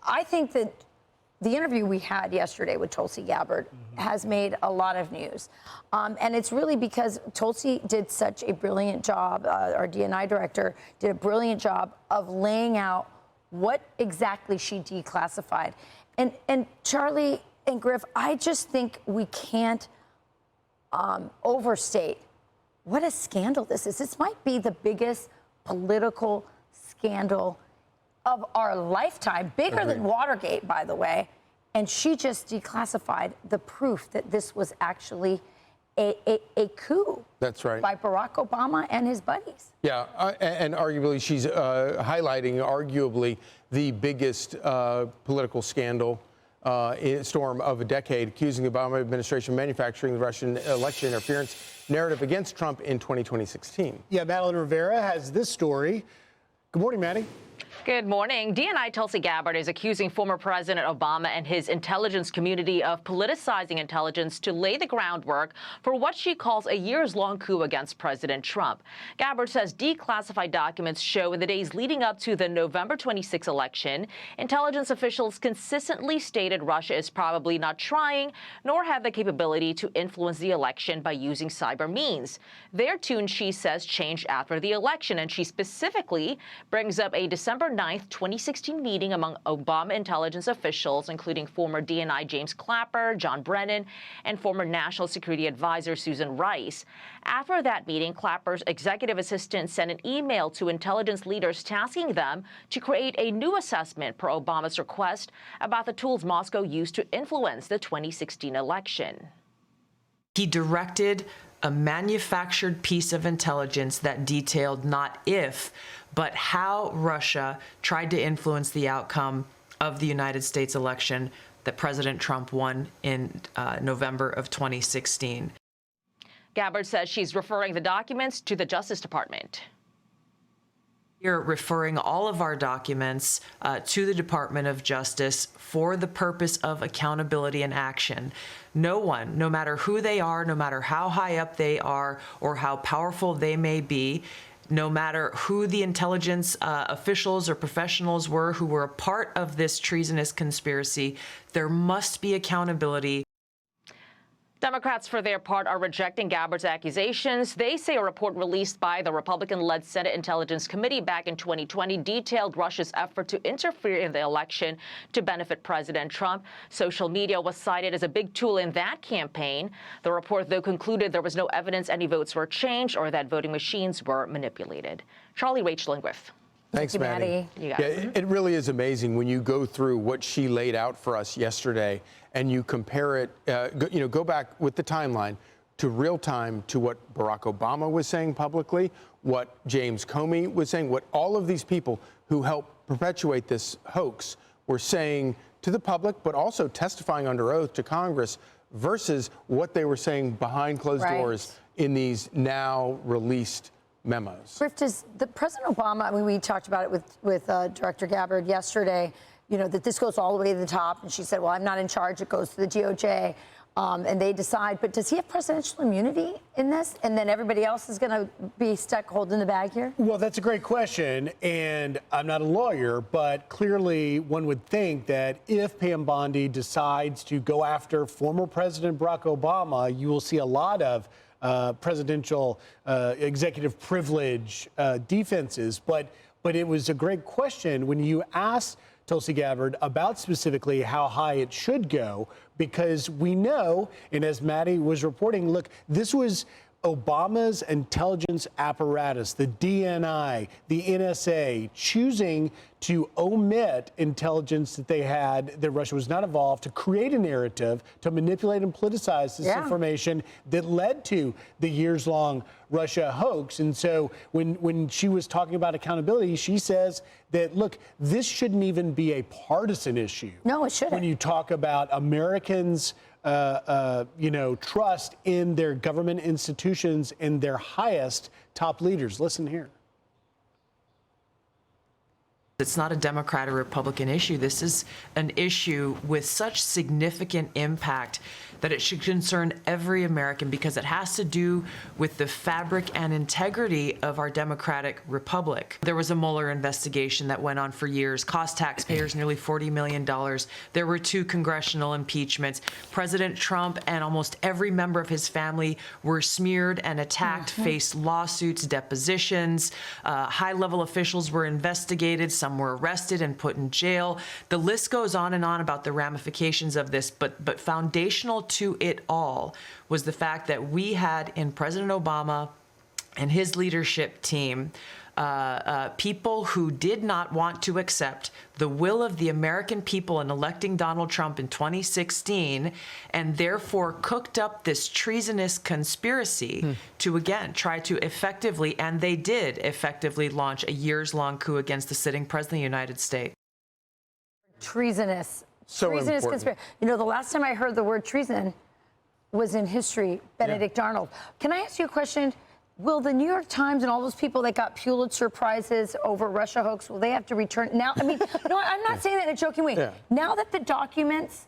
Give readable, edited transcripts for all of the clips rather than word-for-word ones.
I think that the interview we had yesterday with Tulsi Gabbard has made a lot of news. And it's really because Tulsi did such a brilliant job, our DNI director did a brilliant job of laying out what exactly she declassified. And Charlie and Griff, I just think we can't overstate what a scandal this is. This might be the biggest political scandal of our lifetime, bigger than Watergate, by the way. And she just declassified the proof that this was actually a coup. That's right. By Barack Obama and his buddies. Yeah, and arguably she's highlighting arguably the biggest political scandal storm of a decade, accusing the Obama administration of manufacturing the Russian election interference narrative against Trump in 2016. Yeah, Madeleine Rivera has this story. Good morning, Maddie. Good morning. DNI Tulsi Gabbard is accusing former President Obama and his intelligence community of politicizing intelligence to lay the groundwork for what she calls a years-long coup against President Trump. Gabbard says declassified documents show in the days leading up to the November 26 election, intelligence officials consistently stated Russia is probably not trying nor have the capability to influence the election by using cyber means. Their tune, she says, changed after the election, and she specifically brings up a December 9th, 2016 meeting among Obama intelligence officials, including former DNI James Clapper, John Brennan, and former National Security Advisor Susan Rice. After that meeting, Clapper's executive assistant sent an email to intelligence leaders tasking them to create a new assessment per Obama's request about the tools Moscow used to influence the 2016 election. He directed a manufactured piece of intelligence that detailed not if, but how Russia tried to influence the outcome of the United States election that President Trump won in November of 2016. Gabbard says she's referring the documents to the Justice Department. We're referring all of our documents to the Department of Justice for the purpose of accountability and action. No one, no matter who they are, no matter how high up they are or how powerful they may be, no matter who the intelligence officials or professionals were who were a part of this treasonous conspiracy, there must be accountability. Democrats, for their part, are rejecting Gabbard's accusations. They say a report released by the Republican-led Senate Intelligence Committee back in 2020 detailed Russia's effort to interfere in the election to benefit President Trump. Social media was cited as a big tool in that campaign. The report, though, concluded there was no evidence any votes were changed or that voting machines were manipulated. Charlie, Rachel, and Griff. Thanks, Maddie. Yeah, it really is amazing when you go through what she laid out for us yesterday and you compare it, go back with the timeline to real time to what Barack Obama was saying publicly, what James Comey was saying, what all of these people who helped perpetuate this hoax were saying to the public, but also testifying under oath to Congress versus what they were saying behind closed doors in these now released memos. Griff, does President Obama, I mean, we talked about it with Director Gabbard yesterday, you know, that this goes all the way to the top. And she said, well, I'm not in charge. It goes to the DOJ and they decide. But does he have presidential immunity in this? And then everybody else is going to be stuck holding the bag here? Well, that's a great question. And I'm not a lawyer, but clearly one would think that if Pam Bondi decides to go after former President Barack Obama, you will see a lot of presidential executive privilege defenses. But it was a great question when you asked Tulsi Gabbard about specifically how high it should go, because we know, and as Maddie was reporting, look, this was Obama's intelligence apparatus, the DNI, the NSA, choosing to omit intelligence that they had that Russia was not involved, to create a narrative, to manipulate and politicize this information that led to the years-long Russia hoax. And so when she was talking about accountability, she says that, look, this shouldn't even be a partisan issue. No, it shouldn't. When you talk about Americans' trust in their government institutions and their highest top leaders. Listen here. It's not a Democrat or Republican issue. This is an issue with such significant impact that it should concern every American because it has to do with the fabric and integrity of our democratic republic. There was a Mueller investigation that went on for years, cost taxpayers nearly $40 million. There were 2 congressional impeachments. President Trump and almost every member of his family were smeared and attacked, faced lawsuits, depositions. High-level officials were investigated. Some were arrested and put in jail. The list goes on and on about the ramifications of this, but foundational to it all was the fact that we had in President Obama and his leadership team people who did not want to accept the will of the American people in electing Donald Trump in 2016 and therefore cooked up this treasonous conspiracy to, again, try to effectively, and they did effectively, launch a years-long coup against the sitting president of the United States. Treasonous. So treasonous important. conspiracy. You know, the last time I heard the word treason was in history, Benedict Arnold. Can I ask you a question? Will the New York Times and all those people that got Pulitzer Prizes over Russia hoax, will they have to return? Now, I mean, no, I'm not saying that in a joking way. Now that the documents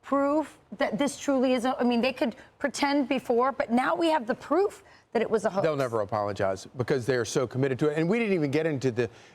prove that this truly is, I mean, they could pretend before, but now we have the proof that it was a hoax. They'll never apologize because they are so committed to it. And we didn't even get into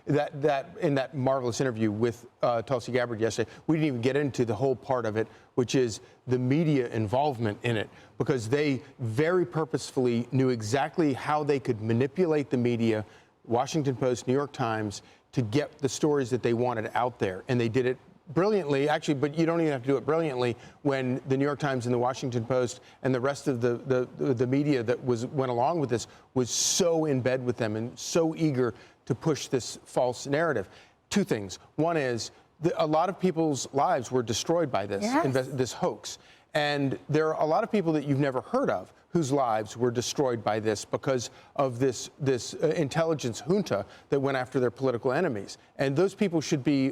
that marvelous interview with Tulsi Gabbard yesterday. We didn't even get into the whole part of it, which is the media involvement in it, because they very purposefully knew exactly how they could manipulate the media, Washington Post, New York Times, to get the stories that they wanted out there. And they did it brilliantly, actually, but you don't even have to do it brilliantly when the New York Times and the Washington Post and the rest of the media that went along with this was so in bed with them and so eager to push this false narrative. 2 things. One is a lot of people's lives were destroyed by this, this hoax. And there are a lot of people that you've never heard of whose lives were destroyed by this because of this intelligence junta that went after their political enemies. And those people should be,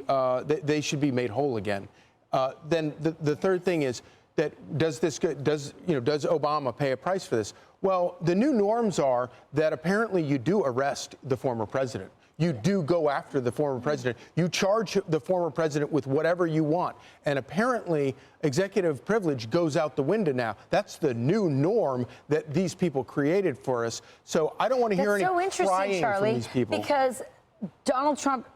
they should be made whole again. Then the third thing is that does Obama pay a price for this? Well, the new norms are that apparently you do arrest the former president. You do go after the former president. You charge the former president with whatever you want. And apparently, executive privilege goes out the window now. That's the new norm that these people created for us. So I don't want to hear any crying from these people. Because Donald Trump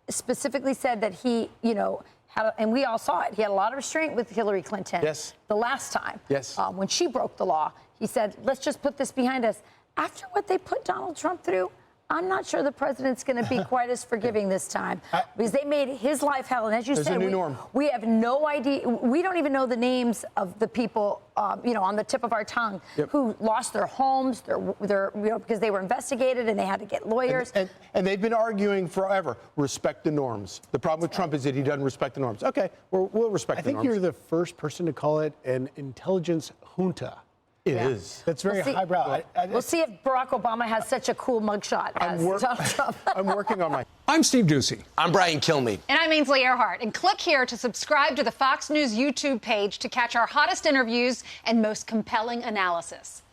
specifically said that he, you know, had, and we all saw it, he had a lot of restraint with Hillary Clinton. Yes. The last time. Yes. When she broke the law, he said, let's just put this behind us. After what they put Donald Trump through, I'm not sure the president's going to be quite as forgiving this time, because they made his life hell. And as you said, we have no idea. We don't even know the names of the people, you know, on the tip of our tongue, who lost their homes, their you know, because they were investigated and they had to get lawyers. And they've been arguing forever, respect the norms. The problem with Trump is that he doesn't respect the norms. Okay, we'll respect the norms. I think you're the first person to call it an intelligence junta. It is. That's very highbrow. We'll see if Barack Obama has such a cool mugshot as Donald Trump. I'm working on my... I'm Steve Ducey. I'm Brian Kilmeade. And I'm Ainsley Earhart. And click here to subscribe to the Fox News YouTube page to catch our hottest interviews and most compelling analysis.